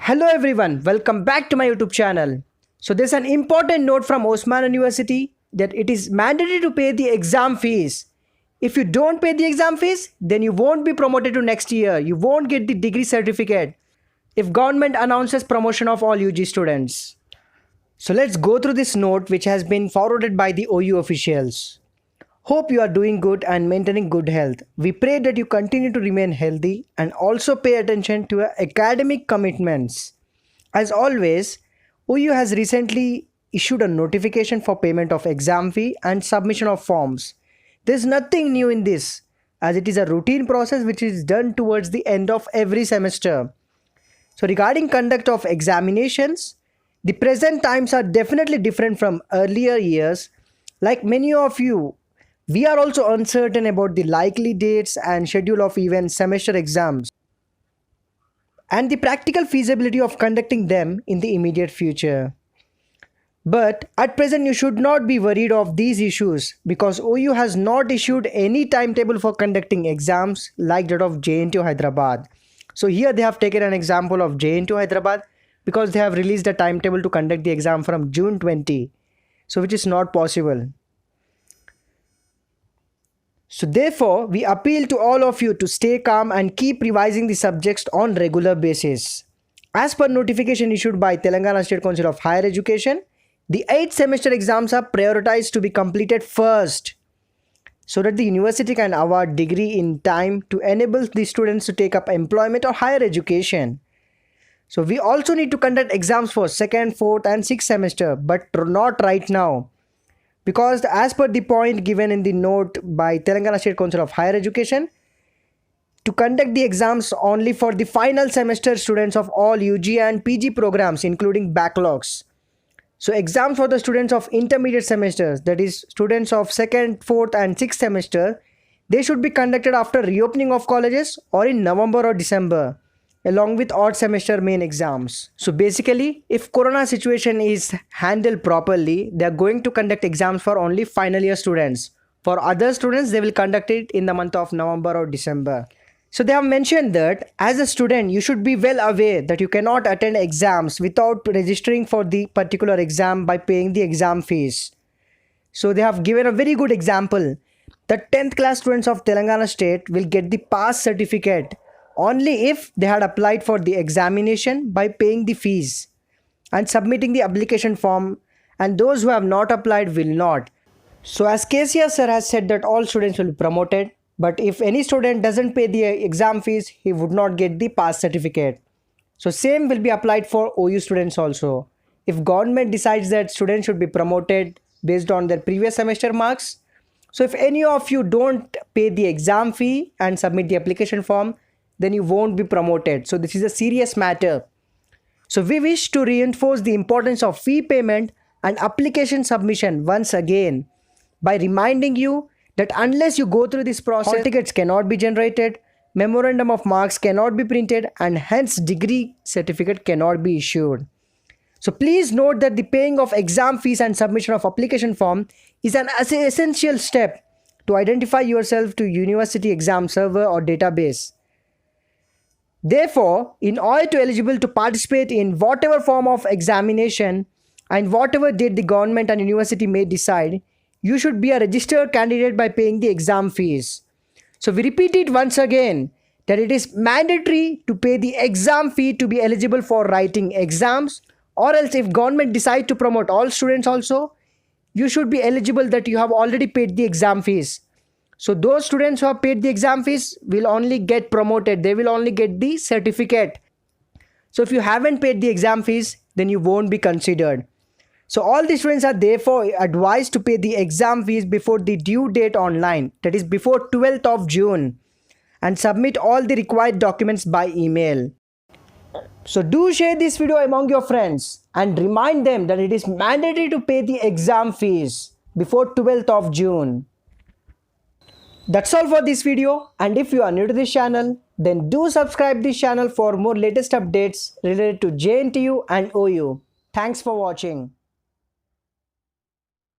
Hello everyone, welcome back to my YouTube channel. So there's an important note from Osman University that it is mandatory to pay the exam fees. If you don't pay the exam fees, then you won't be promoted to next year. You won't get the degree certificate if government announces promotion of all UG students. So let's go through this note which has been forwarded by the OU officials. Hope you are doing good and maintaining good health. We pray that you continue to remain healthy and also pay attention to your academic commitments. As always, OU has recently issued a notification for payment of exam fee and submission of forms. There is nothing new in this, as it is a routine process which is done towards the end of every semester. So regarding conduct of examinations, the present times are definitely different from earlier years. Like many of you, we are also uncertain about the likely dates and schedule of even semester exams and the practical feasibility of conducting them in the immediate future. But at present you should not be worried of these issues because OU has not issued any timetable for conducting exams like that of JNTU Hyderabad. So here they have taken an example of JNTU Hyderabad because they have released a timetable to conduct the exam from June 20, so which is not possible. So therefore, we appeal to all of you to stay calm and keep revising the subjects on regular basis. As per notification issued by Telangana State Council of Higher Education, the 8th semester exams are prioritized to be completed first so that the university can award degree in time to enable the students to take up employment or higher education. So we also need to conduct exams for 2nd, 4th and 6th semester, but not right now. Because as per the point given in the note by Telangana State Council of Higher Education, to conduct the exams only for the final semester students of all UG and PG programs including backlogs. So exams for the students of intermediate semesters, that is students of 2nd, 4th and 6th semester, they should be conducted after reopening of colleges or in November or December, along with odd semester main exams. So basically, if corona situation is handled properly, they are going to conduct exams for only final year students. For other students, they will conduct it in the month of November or December. So they have mentioned that as a student, you should be well aware that you cannot attend exams without registering for the particular exam by paying the exam fees. So they have given a very good example. The 10th class students of Telangana state will get the pass certificate only if they had applied for the examination by paying the fees and submitting the application form, and those who have not applied will not. So as KCR sir has said that all students will be promoted, but if any student doesn't pay the exam fees, he would not get the pass certificate. So same will be applied for OU students also. If government decides that students should be promoted based on their previous semester marks, so if any of you don't pay the exam fee and submit the application form, then you won't be promoted. So this is a serious matter. So we wish to reinforce the importance of fee payment and application submission once again by reminding you that unless you go through this process, hall tickets cannot be generated, memorandum of marks cannot be printed, and hence degree certificate cannot be issued. So please note that the paying of exam fees and submission of application form is an essential step to identify yourself to university exam server or database. Therefore, in order to eligible to participate in whatever form of examination and whatever date the government and university may decide, you should be a registered candidate by paying the exam fees. So we repeat it once again that it is mandatory to pay the exam fee to be eligible for writing exams, or else if government decide to promote all students also, you should be eligible that you have already paid the exam fees. So those students who have paid the exam fees will only get promoted. They will only get the certificate. So if you haven't paid the exam fees, then you won't be considered. So all the students are therefore advised to pay the exam fees before the due date online, that is before 12th of June, and submit all the required documents by email. So do share this video among your friends and remind them that it is mandatory to pay the exam fees before 12th of June. That's all for this video, and if you are new to this channel, then do subscribe this channel for more latest updates related to JNTU and OU. Thanks for watching.